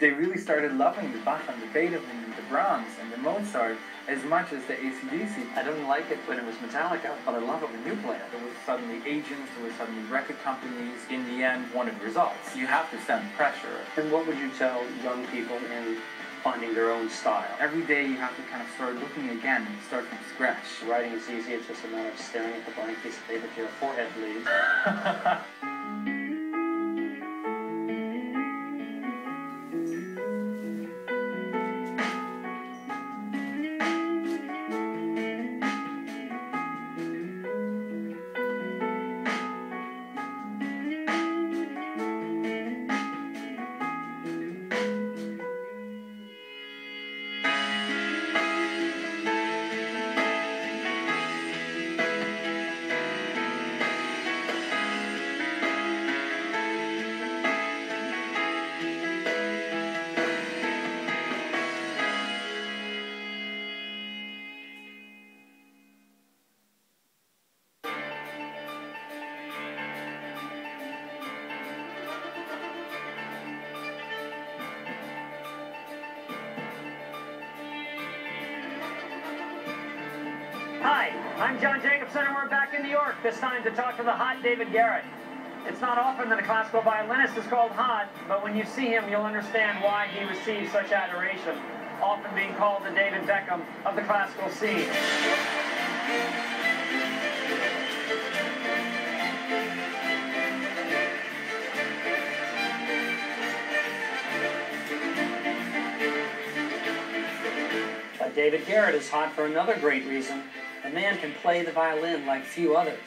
they really started loving the Bach and the Beethoven and the Brahms and the Mozart as much as the AC/DC. I didn't like it when it was Metallica, but I love it when you play it. There was suddenly agents, there were suddenly record companies. In the end, wanted results. You have to stand pressure. And what would you tell young people in finding their own style? Every day you have to kind of start looking again and start from scratch. Writing is easy, it's just a matter of staring at the blank piece of paper till your forehead bleeds. Hi, I'm John Jacobson, and we're back in New York, this time to talk to the hot David Garrett. It's not often that a classical violinist is called hot, but when you see him, you'll understand why he receives such adoration, often being called the David Beckham of the classical scene. But David Garrett is hot for another great reason. The man can play the violin like few others.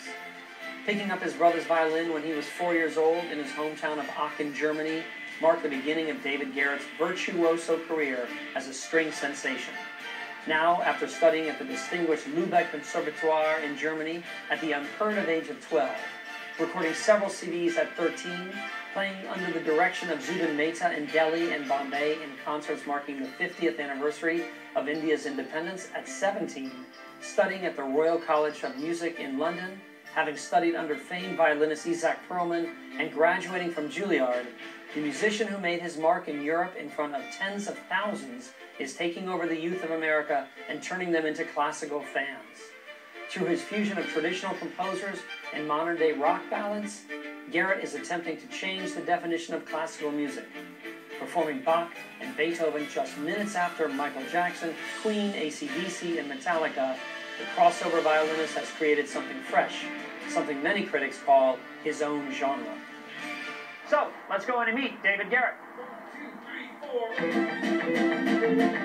Picking up his brother's violin when he was 4 years old in his hometown of Aachen, Germany, marked the beginning of David Garrett's virtuoso career as a string sensation. Now, after studying at the distinguished Lübeck Conservatoire in Germany at the unheard-of age of 12, recording several CDs at 13, playing under the direction of Zubin Mehta in Delhi and Bombay in concerts marking the 50th anniversary of India's independence at 17, studying at the Royal College of Music in London, having studied under famed violinist Isaac Perlman, and graduating from Juilliard, the musician who made his mark in Europe in front of tens of thousands is taking over the youth of America and turning them into classical fans. Through his fusion of traditional composers and modern-day rock ballads, Garrett is attempting to change the definition of classical music, performing Bach and Beethoven just minutes after Michael Jackson, Queen, AC/DC, and Metallica. The crossover violinist has created something fresh, something many critics call his own genre. So, let's go in and meet David Garrett. 1, 2, 3, 4.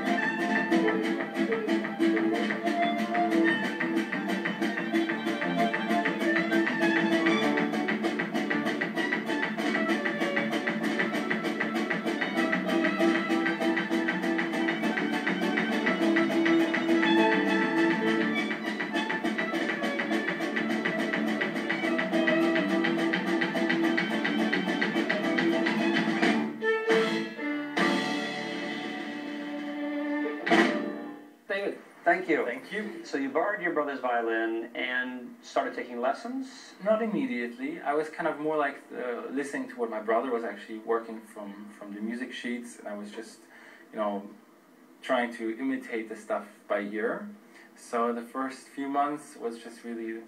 David, thank you. Thank you. So you borrowed your brother's violin and started taking lessons? Not immediately. I was kind of more like listening to what my brother was actually working from the music sheets, and I was just, trying to imitate the stuff by ear. So the first few months was just really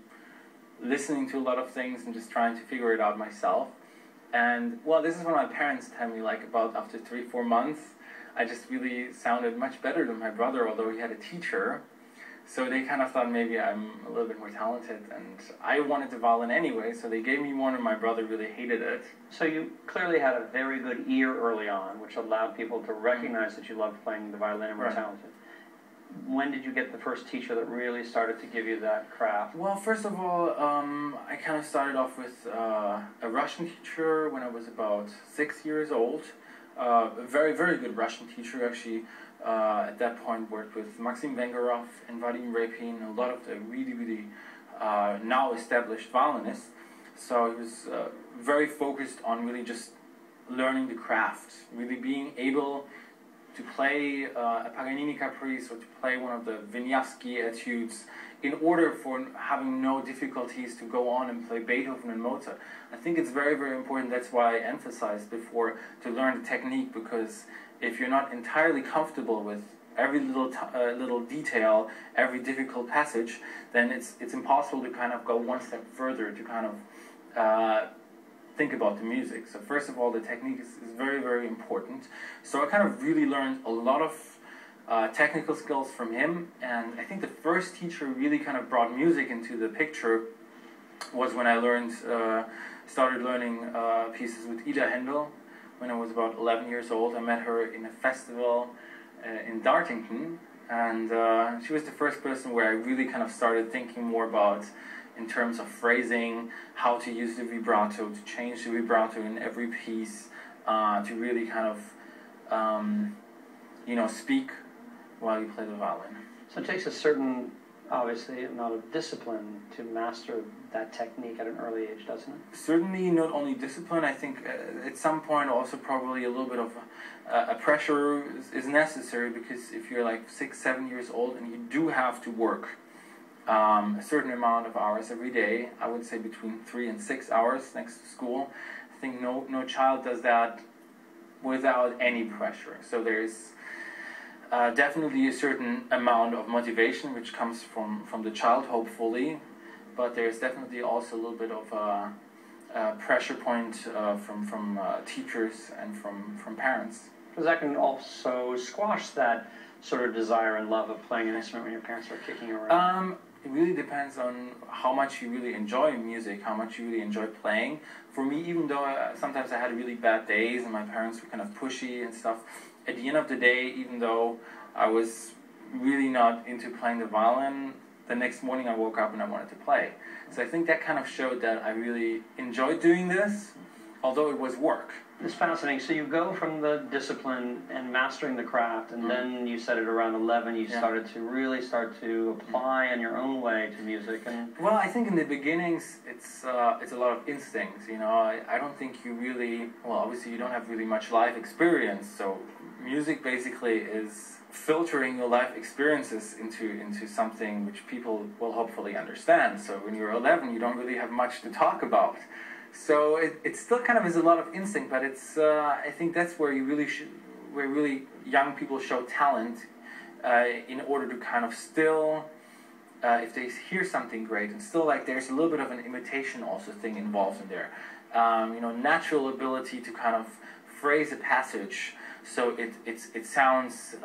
listening to a lot of things and just trying to figure it out myself. And, well, this is what my parents tell me, like, about after 3-4 months, I just really sounded much better than my brother, although he had a teacher. So they kind of thought maybe I'm a little bit more talented, and I wanted the violin anyway, so they gave me one, and my brother really hated it. So you clearly had a very good ear early on, which allowed people to recognize that you loved playing the violin and were talented. When did you get the first teacher that really started to give you that craft? Well, first of all, I kind of started off with a Russian teacher when I was about 6 years old. A very, very good Russian teacher, actually. At that point worked with Maxim Vengerov and Vadim Repin, a lot of the really, really now established violinists. So he was very focused on really just learning the craft, really being able to play a Paganini Caprice or to play one of the Wieniawski etudes in order for having no difficulties to go on and play Beethoven and Mozart. I think it's very, very important. That's why I emphasized before to learn the technique, because if you're not entirely comfortable with every little detail, every difficult passage, then it's impossible to kind of go one step further to kind of think about the music. So first of all, the technique is very, very important. So I kind of really learned a lot of technical skills from him, and I think the first teacher who really kind of brought music into the picture was when I started learning pieces with Ida Händel when I was about 11 years old. I met her in a festival in Dartington, and she was the first person where I really kind of started thinking more about, in terms of phrasing, how to use the vibrato, to change the vibrato in every piece, to really kind of, speak while you play the violin. So it takes a certain, obviously, amount of discipline to master that technique at an early age, doesn't it? Certainly not only discipline, I think at some point also probably a little bit of a pressure is necessary, because if you're like 6, 7 years old and you do have to work a certain amount of hours every day, I would say between 3 and 6 hours next to school, I think no child does that without any pressure. So there's definitely a certain amount of motivation which comes from the child, hopefully, but there's definitely also a little bit of a pressure point from teachers and from parents. Because that can also squash that sort of desire and love of playing an instrument when your parents are kicking you around. It really depends on how much you really enjoy music, how much you really enjoy playing. For me, even though sometimes I had really bad days and my parents were kind of pushy and stuff, at the end of the day, even though I was really not into playing the violin, the next morning I woke up and I wanted to play. So I think that kind of showed that I really enjoyed doing this, although it was work. It's fascinating. So you go from the discipline and mastering the craft, and then you said at around 11 you started to really apply in your own way to music. And well, I think in the beginnings it's a lot of instincts. I don't think you really, well, obviously you don't have really much life experience, so music basically is filtering your life experiences into something which people will hopefully understand. So when you're 11, you don't really have much to talk about. So it still kind of is a lot of instinct, but it's I think that's where where really young people show talent, in order to kind of still, if they hear something great, and still like there's a little bit of an imitation also thing involved in there. Natural ability to kind of phrase a passage so it sounds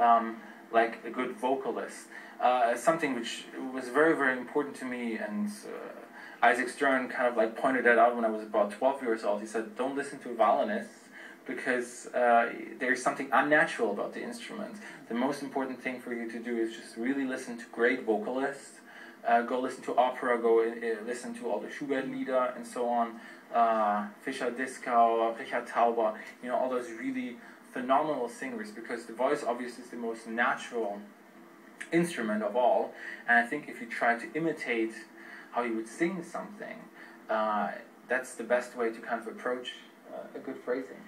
like a good vocalist. Something which was very, very important to me, and Isaac Stern kind of like pointed that out when I was about 12 years old. He said, don't listen to violinists, because there's something unnatural about the instrument. The most important thing for you to do is just really listen to great vocalists. Go listen to opera, go listen to all the Schubert Lieder and so on. Fischer Dieskau, Richard Tauber, all those really phenomenal singers, because the voice obviously is the most natural instrument of all. And I think if you try to imitate how you would sing something, that's the best way to kind of approach a good phrasing.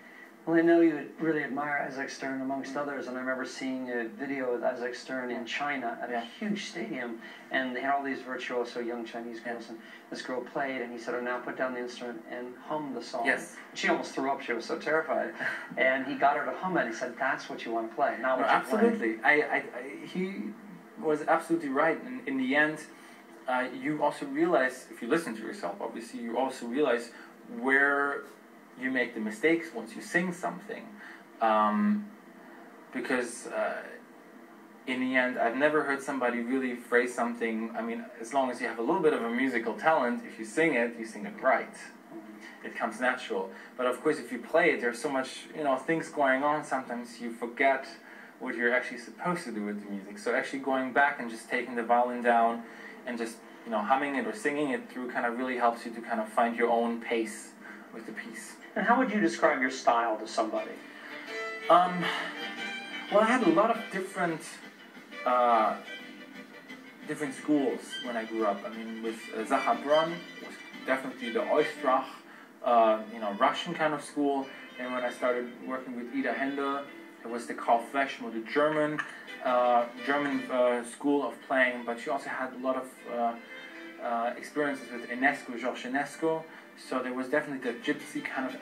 Well, I know you really admire Isaac Stern amongst others, and I remember seeing a video with Isaac Stern in China at a huge stadium, and they had all these virtuoso young Chinese girls, and this girl played, and he said, now put down the instrument and hum the song. Yes. She almost threw up, she was so terrified. And he got her to hum it, he said, that's what you want to play, not what you're playing. Absolutely. He was absolutely right. And in the end, you also realize, if you listen to yourself, obviously, you also realize where you make the mistakes once you sing something. Because in the end, I've never heard somebody really phrase something. I mean, as long as you have a little bit of a musical talent, if you sing it right. It comes natural. But of course, if you play it, there's so much, things going on. Sometimes you forget what you're actually supposed to do with the music. So actually going back and just taking the violin down and just, humming it or singing it through kind of really helps you to kind of find your own pace with the piece. And how would you describe your style to somebody? Well, I had a lot of different schools when I grew up. I mean, with Zaha Brun was definitely the Oistrach, Russian kind of school. And when I started working with Ida Händel, It was the Karl Fleischmann, the German school of playing, but she also had a lot of experiences with Enesco, Georges Enesco. So there was definitely the gypsy kind of